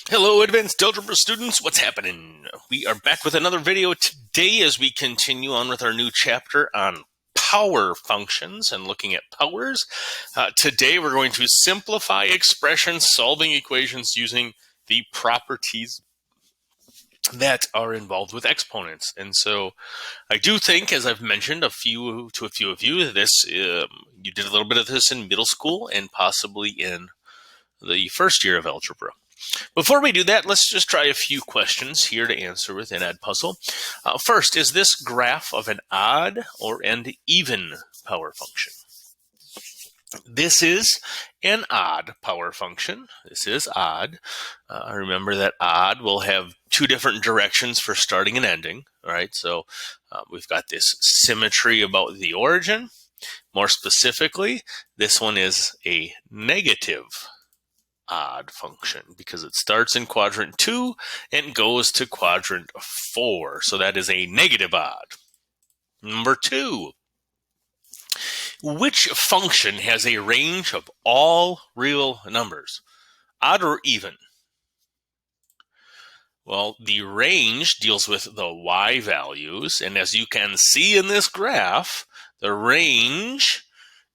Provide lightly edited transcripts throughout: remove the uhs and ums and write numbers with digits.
Hello, advanced algebra students. What's happening? We are back with another video today as we continue on with our new chapter on power functions and looking at powers. Today we're going to simplify expressions, solving equations using the properties that are involved with exponents. And so I do think, as I've mentioned to a few of you, this you did a little bit of this in middle school and possibly in the first year of algebra. Before we do that, let's just try a few questions here to answer with an Puzzle. First, is this graph of an odd or an even power function? This is an odd power function. This is odd. Remember that odd will have two different directions for starting and ending. All right, so we've got this symmetry about the origin. More specifically, this one is a negative odd function because it starts in quadrant 2 and goes to quadrant 4. So that is a negative odd. Number 2, which function has a range of all real numbers, odd or even? Well, the range deals with the y values, and as you can see in this graph, the range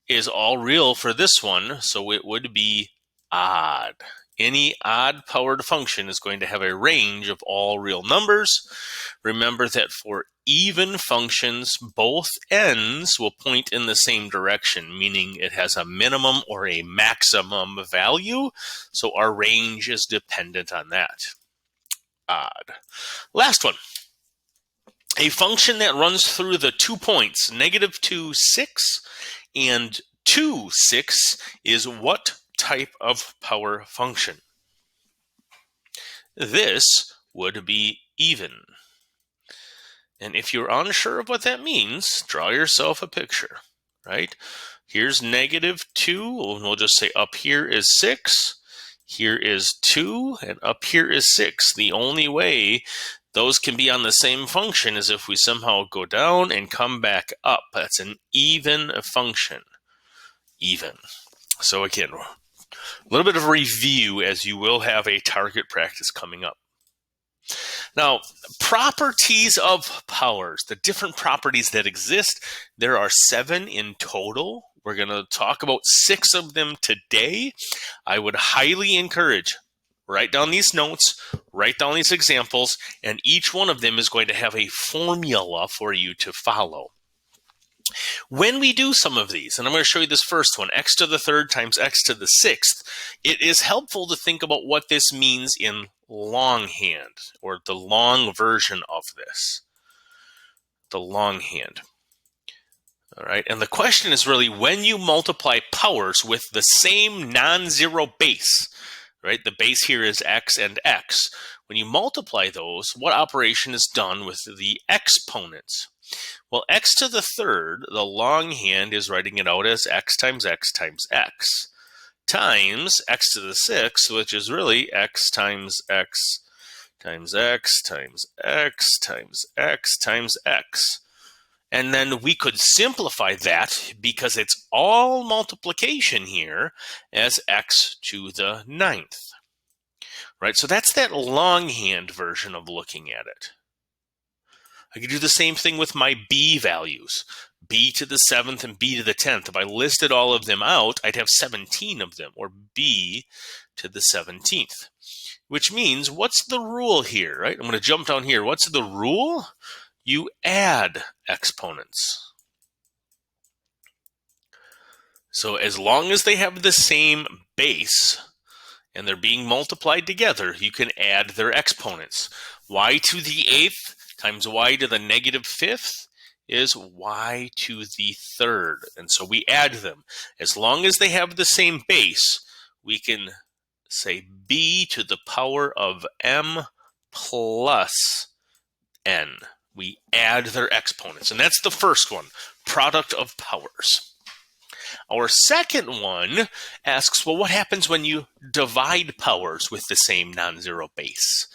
is all real for this one, so it would be odd. Any odd-powered function is going to have a range of all real numbers. Remember that for even functions, both ends will point in the same direction, meaning it has a minimum or a maximum value, so our range is dependent on that. Odd. Last one. A function that runs through the 2 points, -2, 6, and 2, 6, is what type of power function? This would be even. And if you're unsure of what that means, draw yourself a picture, right? Here's -2, and we'll just say up here is 6, here is 2, and up here is 6. The only way those can be on the same function is if we somehow go down and come back up. That's an even function. Even. So again, a little bit of review as you will have a target practice coming up. Now, properties of powers, the different properties that exist, there are 7 in total. We're going to talk about 6 of them today. I would highly encourage, write down these notes, write down these examples, and each one of them is going to have a formula for you to follow. When we do some of these, and I'm going to show you this first one, x to the 3rd times x to the 6th, it is helpful to think about what this means in longhand, or the long version of this, the longhand. All right, and the question is really when you multiply powers with the same non-zero base, right? The base here is x and x. When you multiply those, what operation is done with the exponents? Well, x to the 3rd, the longhand is writing it out as x times x times x, times x to the 6th, which is really x times x times x times x times x times x. And then we could simplify that because it's all multiplication here as x to the 9th. Right, so that's that longhand version of looking at it. I could do the same thing with my b values, b to the 7th and b to the 10th. If I listed all of them out, I'd have 17 of them, or b to the 17th, which means what's the rule here, right? I'm going to jump down here. What's the rule? You add exponents. So as long as they have the same base and they're being multiplied together, you can add their exponents. Y to the 8th times y to the -5th is y to the 3rd. And so we add them. As long as they have the same base, we can say b to the power of m plus n. We add their exponents. And that's the first one, product of powers. Our second one asks, well, what happens when you divide powers with the same non-zero base?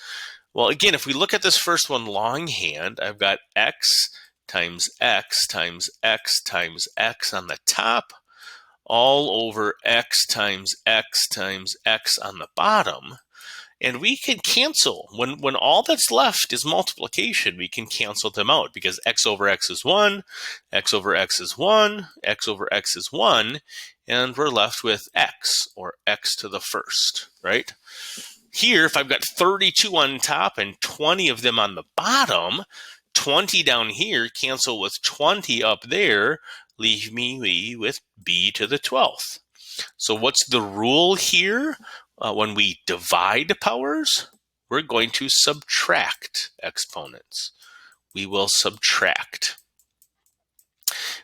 Well, again, if we look at this first one longhand, I've got x times x times x times x on the top, all over x times x times x on the bottom. And we can cancel. When all that's left is multiplication, we can cancel them out because x over x is 1, x over x is 1, x over x is 1, and we're left with x, or x to the first, right? Here, if I've got 32 on top and 20 of them on the bottom, 20 down here cancel with 20 up there, leave me with b to the 12th. So what's the rule here? When we divide powers, we're going to subtract exponents. We will subtract,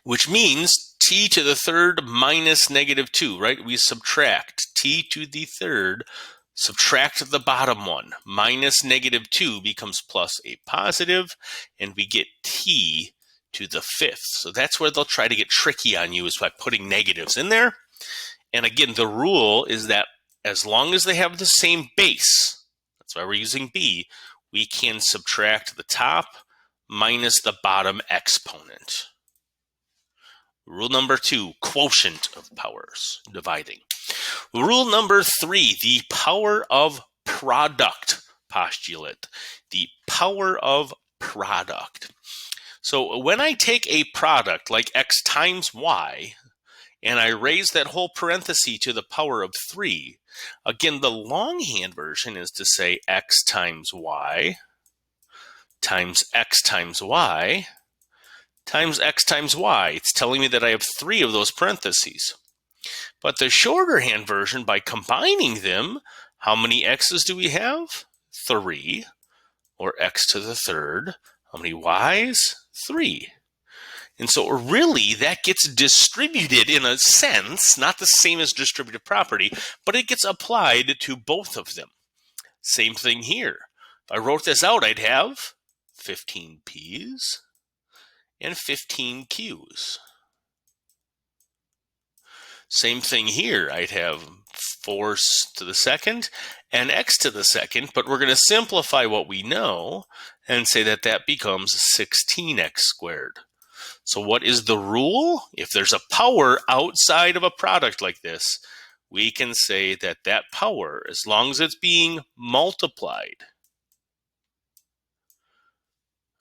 which means t to the third minus negative 2, right? We subtract t to the third, subtract the bottom one. Minus negative 2 becomes plus a positive, and we get t to the fifth. So that's where they'll try to get tricky on you, is by putting negatives in there. And again, the rule is that as long as they have the same base, that's why we're using b, we can subtract the top minus the bottom exponent. Rule number 2, quotient of powers, dividing. Rule number 3, the power of product postulate. The power of product. So when I take a product like x times y, and I raise that whole parenthesis to the power of 3, again, the longhand version is to say x times y times x times y times x times y. It's telling me that I have 3 of those parentheses. But the shorter hand version, by combining them, how many x's do we have? 3, or x to the third. How many y's? 3. And so really that gets distributed in a sense, not the same as distributive property, but it gets applied to both of them. Same thing here. If I wrote this out, I'd have 15 p's and 15 q's. Same thing here. I'd have 4 to the second and x to the second, but we're going to simplify what we know and say that that becomes 16x squared. So what is the rule? If there's a power outside of a product like this, we can say that that power, as long as it's being multiplied,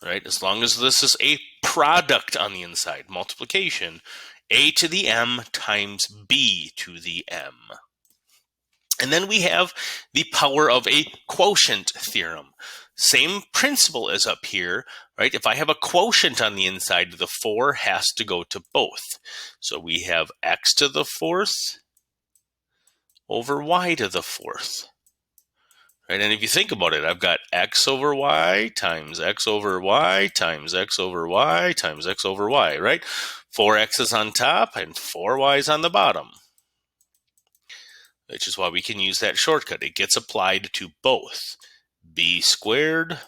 right? As long as this is a product on the inside, multiplication, a to the m times b to the m. And then we have the power of a quotient theorem. Same principle as up here, right? If I have a quotient on the inside, the 4 has to go to both. So we have x to the 4th over y to the 4th. Right? And if you think about it, I've got x over y times x over y times x over y times x over y, right? 4x's on top and 4y's on the bottom, which is why we can use that shortcut. It gets applied to both. B squared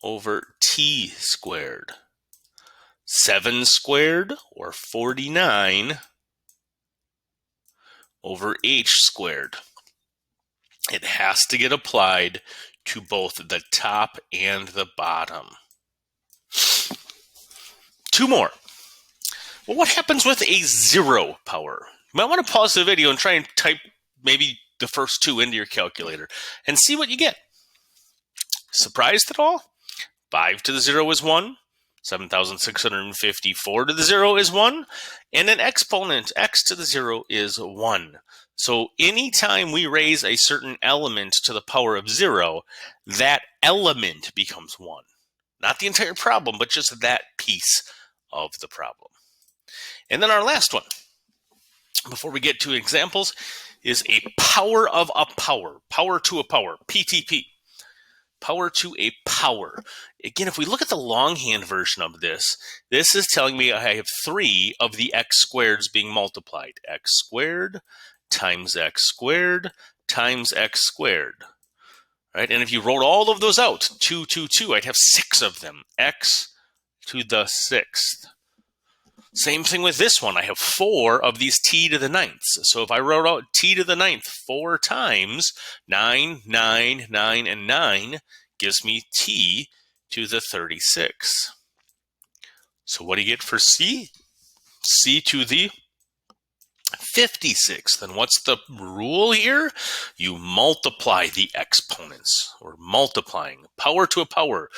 over t squared. 7 squared, or 49, over h squared. It has to get applied to both the top and the bottom. 2 more. Well, what happens with a 0 power? You might want to pause the video and try and type maybe the first 2 into your calculator and see what you get. Surprised at all? 5 to the 0 is 1. 7,654 to the 0 is 1. And an exponent, x to the 0, is 1. So anytime we raise a certain element to the power of 0, that element becomes 1. Not the entire problem, but just that piece of the problem. And then our last one, before we get to examples, is a power of a power. Power to a power, PTP. Power to a power. Again, if we look at the longhand version of this, this is telling me I have 3 of the x squareds being multiplied. X squared times x squared times x squared. Right? And if you wrote all of those out, 2, 2, 2, I'd have 6 of them. X to the 6th. Same thing with this one. I have 4 of these t to the 9th. So if I wrote out t to the 9th 4 times, 9, 9, 9, and 9 gives me t to the 36. So what do you get for c? C to the 56. Then what's the rule here? You multiply the exponents. We're multiplying. Power to a power.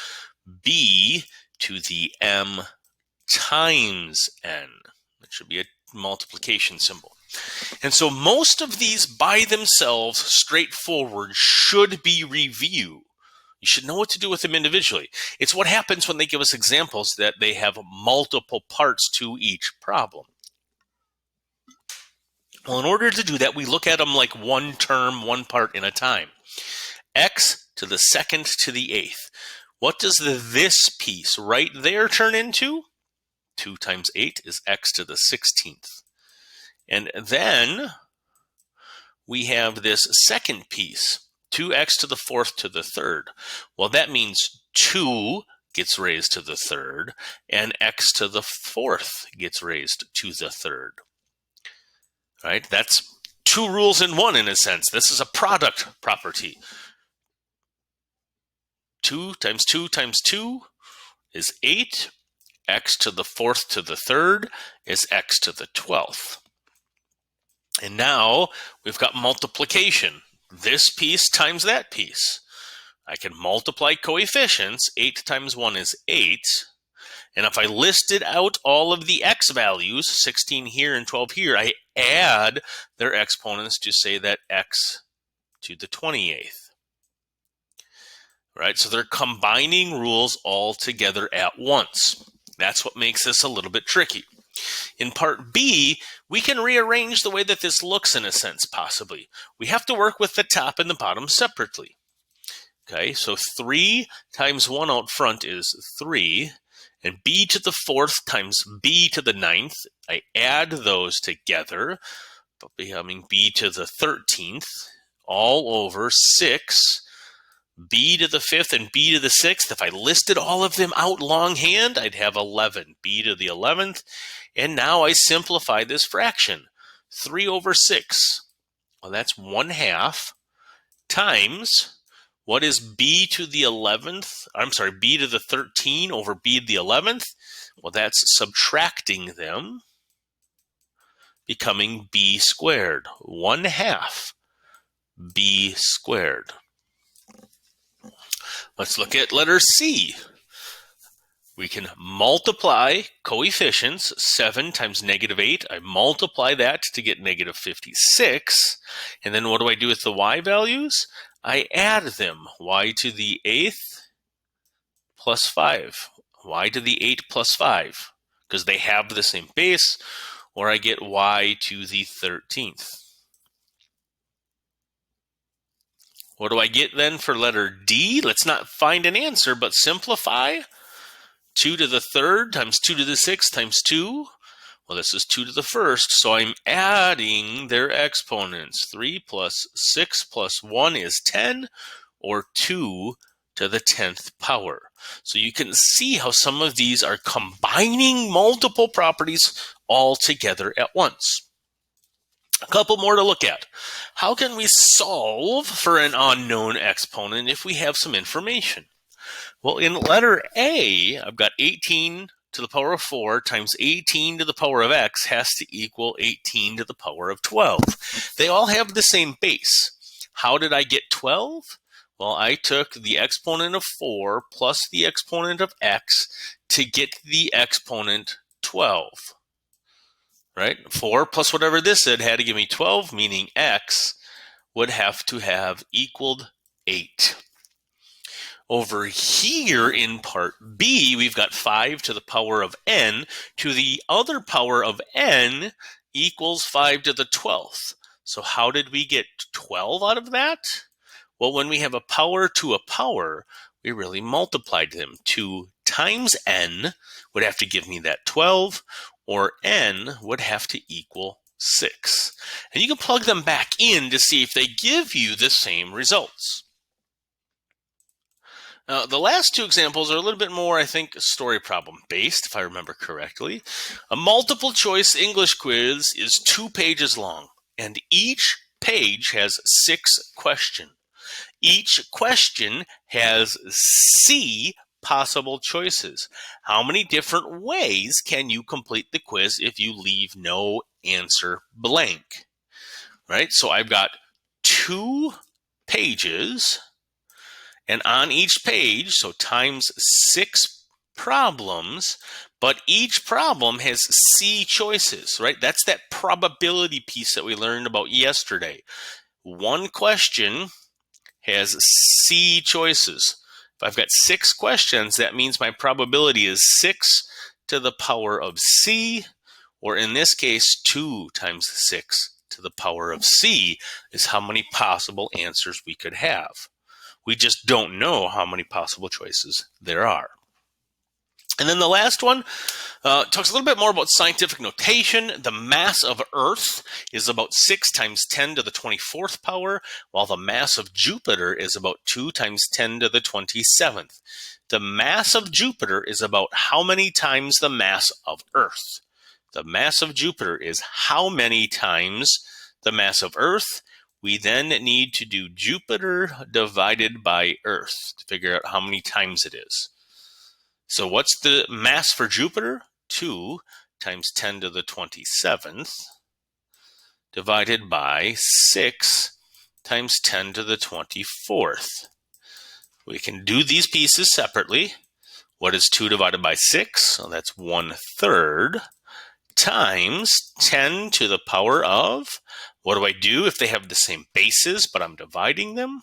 B to the m times n. That should be a multiplication symbol. And so most of these by themselves, straightforward, should be reviewed. You should know what to do with them individually. It's what happens when they give us examples that they have multiple parts to each problem. Well, in order to do that, we look at them like one term, one part in a time. X to the second to the eighth. What does this piece right there turn into? 2 times 8 is x to the 16th. And then we have this second piece, 2x to the 4th to the 3rd. Well, that means 2 gets raised to the 3rd, and x to the 4th gets raised to the 3rd. Right? That's two rules in one, in a sense. This is a product property. 2 times 2 times 2 is 8. X to the 4th to the 3rd is x to the 12th. And now we've got multiplication. This piece times that piece. I can multiply coefficients. 8 times 1 is 8. And if I listed out all of the x values, 16 here and 12 here, I add their exponents to say that x to the 28th. Right? So they're combining rules all together at once. That's what makes this a little bit tricky. In part B, we can rearrange the way that this looks in a sense, possibly. We have to work with the top and the bottom separately. Okay, so 3 times 1 out front is 3, and b to the 4th times b to the 9th, I add those together, becoming b to the 13th, all over 6, b to the 5th and b to the 6th. If I listed all of them out longhand, I'd have 11, b to the 11th. And now I simplify this fraction. 3 over 6. Well, that's 1/2 times, what is b to the 11th? I'm sorry, b to the 13 over b to the 11th. Well, that's subtracting them, becoming b squared. 1/2 b squared. Let's look at letter C. We can multiply coefficients. 7 times -8. I multiply that to get -56. And then what do I do with the y values? I add them. Y to the 8th plus 5. Y to the 8 plus 5. Because they have the same base. Or I get y to the 13th. What do I get then for letter D? Let's not find an answer, but simplify. 2 to the 3rd times 2 to the 6th times 2. Well, this is 2 to the 1st, so I'm adding their exponents. 3 plus 6 plus 1 is 10, or 2 to the 10th power. So you can see how some of these are combining multiple properties all together at once. A couple more to look at. How can we solve for an unknown exponent if we have some information? Well, in letter A, I've got 18 to the power of 4 times 18 to the power of x has to equal 18 to the power of 12. They all have the same base. How did I get 12? Well, I took the exponent of 4 plus the exponent of x to get the exponent 12. Right? 4 plus whatever this said had to give me 12, meaning x would have to have equaled 8. Over here in part B, we've got 5 to the power of n to the other power of n equals 5 to the 12th. So how did we get 12 out of that? Well, when we have a power to a power, we really multiplied them. 2 times n would have to give me that 12, or n would have to equal 6. And you can plug them back in to see if they give you the same results. Now, the last two examples are a little bit more, I think, story problem based, if I remember correctly. A multiple choice English quiz is 2 pages long, and each page has 6 questions. Each question has C possible choices. How many different ways can you complete the quiz if you leave no answer blank, right? So I've got 2 pages, and on each page, so times 6 problems, but each problem has C choices, right? That's that probability piece that we learned about yesterday. One question has C choices. If I've got 6 questions, that means my probability is 6 to the power of C, or in this case, 2 times 6 to the power of C is how many possible answers we could have. We just don't know how many possible choices there are. And then the last one talks a little bit more about scientific notation. The mass of Earth is about 6 times 10 to the 24th power, while the mass of Jupiter is about 2 times 10 to the 27th. The mass of Jupiter is about how many times the mass of Earth. The mass of Jupiter is how many times the mass of Earth. We then need to do Jupiter divided by Earth to figure out how many times it is. So what's the mass for Jupiter? 2 times 10 to the 27th divided by 6 times 10 to the 24th. We can do these pieces separately. What is 2 divided by 6? So that's 1/3 times 10 to the power of, what do I do if they have the same bases but I'm dividing them?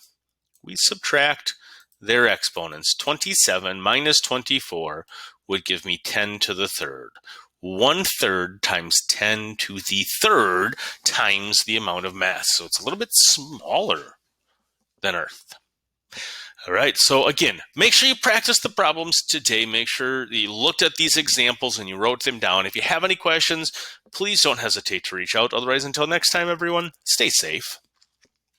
We subtract their exponents. 27 minus 24 would give me 10 to the 3rd. 1/3 times 10 to the 3rd times the amount of mass. So it's a little bit smaller than Earth. All right, so again, make sure you practice the problems today. Make sure you looked at these examples and you wrote them down. If you have any questions, please don't hesitate to reach out. Otherwise, until next time, everyone, stay safe.